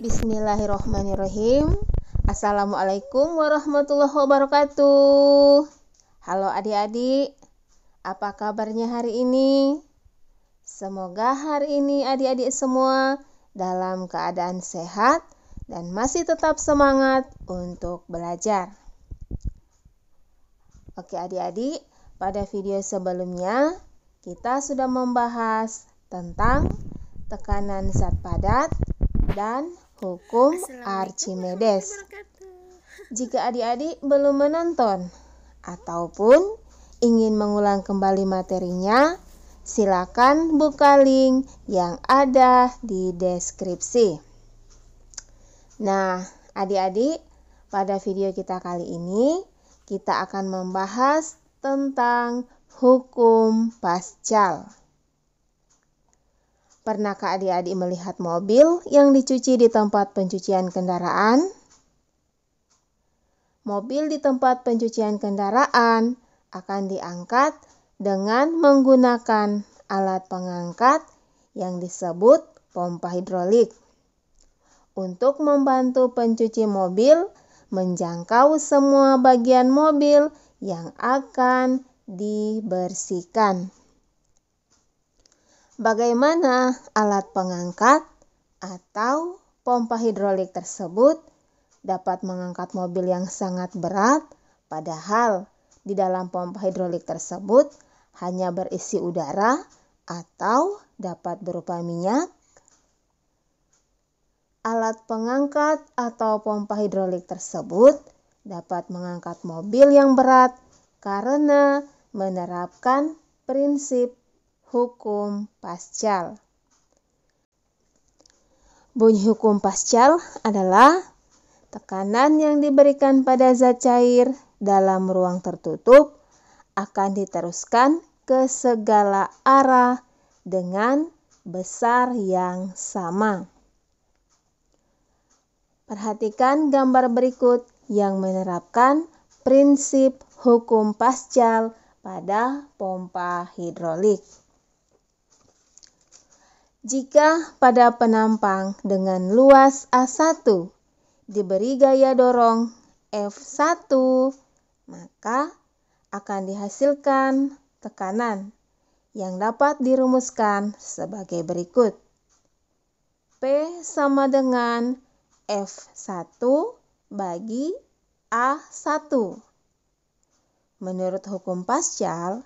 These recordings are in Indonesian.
Bismillahirrohmanirrohim. Assalamualaikum warahmatullahi wabarakatuh. Halo adik-adik, apa kabarnya hari ini? Semoga hari ini adik-adik semua dalam keadaan sehat dan masih tetap semangat untuk belajar. Oke adik-adik, pada video sebelumnya kita sudah membahas tentang tekanan zat padat dan hukum Archimedes. Jika adik-adik belum menonton ataupun ingin mengulang kembali materinya, silakan buka link yang ada di deskripsi. Nah, adik-adik, pada video kita kali ini kita akan membahas tentang hukum Pascal. Pernahkah adik-adik melihat mobil yang dicuci di tempat pencucian kendaraan? Mobil di tempat pencucian kendaraan akan diangkat dengan menggunakan alat pengangkat yang disebut pompa hidrolik. Untuk membantu pencuci mobil menjangkau semua bagian mobil yang akan dibersihkan. Bagaimana alat pengangkat atau pompa hidrolik tersebut dapat mengangkat mobil yang sangat berat, padahal di dalam pompa hidrolik tersebut hanya berisi udara atau dapat berupa minyak? Alat pengangkat atau pompa hidrolik tersebut dapat mengangkat mobil yang berat karena menerapkan prinsip hukum Pascal. Bunyi hukum Pascal adalah tekanan yang diberikan pada zat cair dalam ruang tertutup akan diteruskan ke segala arah dengan besar yang sama. Perhatikan gambar berikut yang menerapkan prinsip hukum Pascal pada pompa hidrolik. Jika pada penampang dengan luas A1 diberi gaya dorong F1, maka akan dihasilkan tekanan yang dapat dirumuskan sebagai berikut. P sama dengan F1 bagi A1. Menurut hukum Pascal,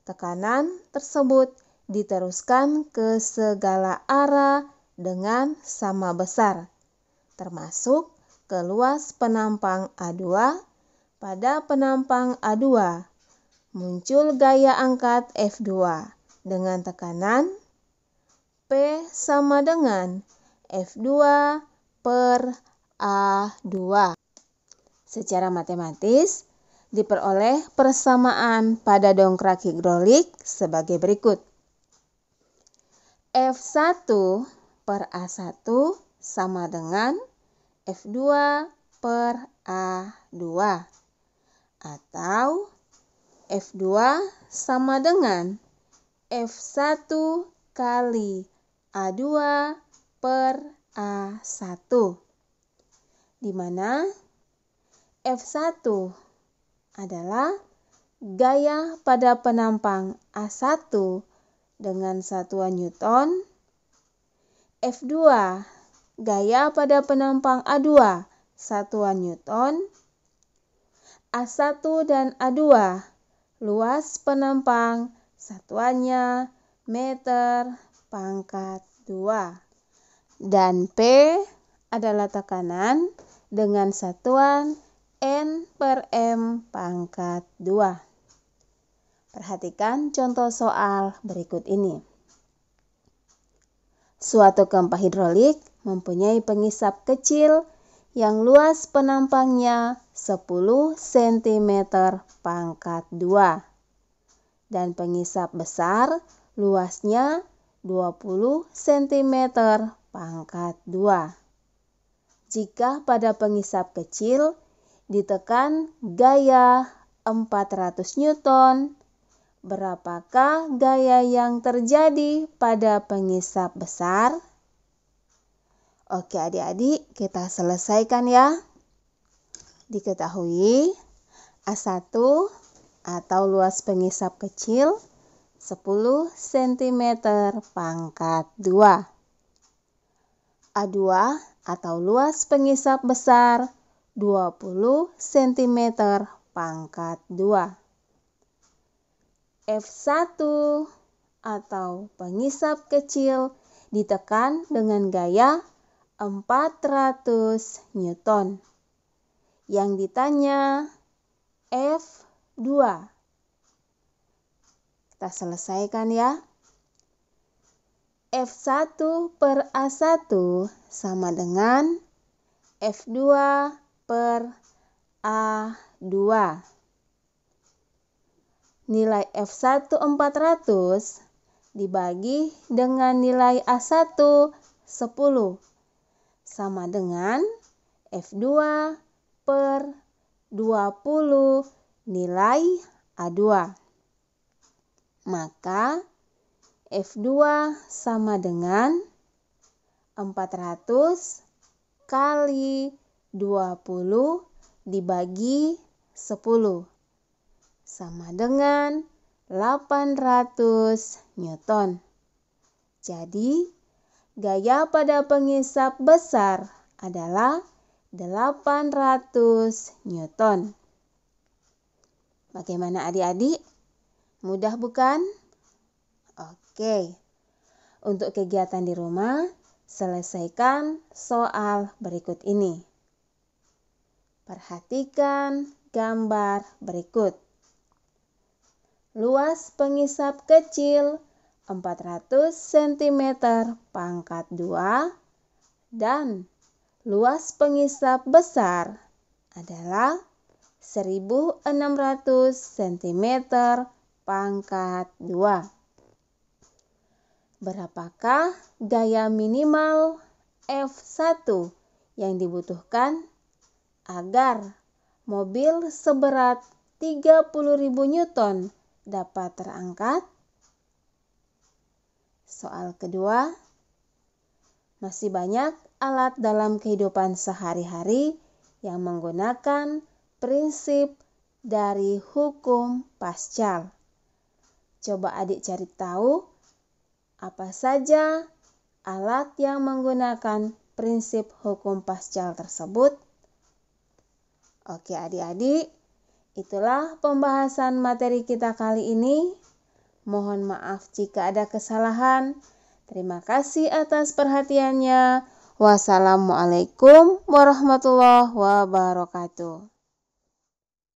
tekanan tersebut diteruskan ke segala arah dengan sama besar, termasuk ke luas penampang A2. Pada penampang A2 muncul gaya angkat F2 dengan tekanan P sama dengan F2 per A2. Secara matematis diperoleh persamaan pada dongkrak hidrolik sebagai berikut. F1 per A1 sama dengan F2 per A2 atau F2 sama dengan F1 kali A2 per A1, di mana F1 adalah gaya pada penampang A1 dengan satuan Newton, F2 gaya pada penampang A2 satuan Newton, A1 dan A2 luas penampang satuannya meter pangkat 2, dan P adalah tekanan dengan satuan N per M pangkat 2. Perhatikan contoh soal berikut ini. Suatu pompa hidrolik mempunyai pengisap kecil yang luas penampangnya 10 cm pangkat 2 dan pengisap besar luasnya 20 cm pangkat 2. Jika pada pengisap kecil ditekan gaya 400 Newton, berapakah gaya yang terjadi pada pengisap besar? Oke adik-adik, kita selesaikan ya. Diketahui A1 atau luas pengisap kecil 10 cm pangkat 2. A2 atau luas pengisap besar 20 cm pangkat 2. F1 atau pengisap kecil ditekan dengan gaya 400 Newton. Yang ditanya F2. Kita selesaikan ya. F1 per A1 sama dengan F2 per A2. Nilai F1 400 dibagi dengan nilai A1 10 sama dengan F2 per 20 nilai A2. Maka F2 sama dengan 400 kali 20 dibagi 10 sama dengan 800 Newton. Jadi, gaya pada pengisap besar adalah 800 Newton. Bagaimana adik-adik? Mudah bukan? Oke. Untuk kegiatan di rumah, selesaikan soal berikut ini. Perhatikan gambar berikut. Luas pengisap kecil 400 cm pangkat 2 dan luas pengisap besar adalah 1600 cm pangkat 2. Berapakah gaya minimal F1 yang dibutuhkan agar mobil seberat 30.000 Newton dapat terangkat? Soal kedua, masih banyak alat dalam kehidupan sehari-hari yang menggunakan prinsip dari hukum Pascal. Coba adik cari tahu apa saja alat yang menggunakan prinsip hukum Pascal tersebut. Oke adik-adik, itulah pembahasan materi kita kali ini. Mohon maaf jika ada kesalahan. Terima kasih atas perhatiannya. Wassalamualaikum warahmatullahi wabarakatuh.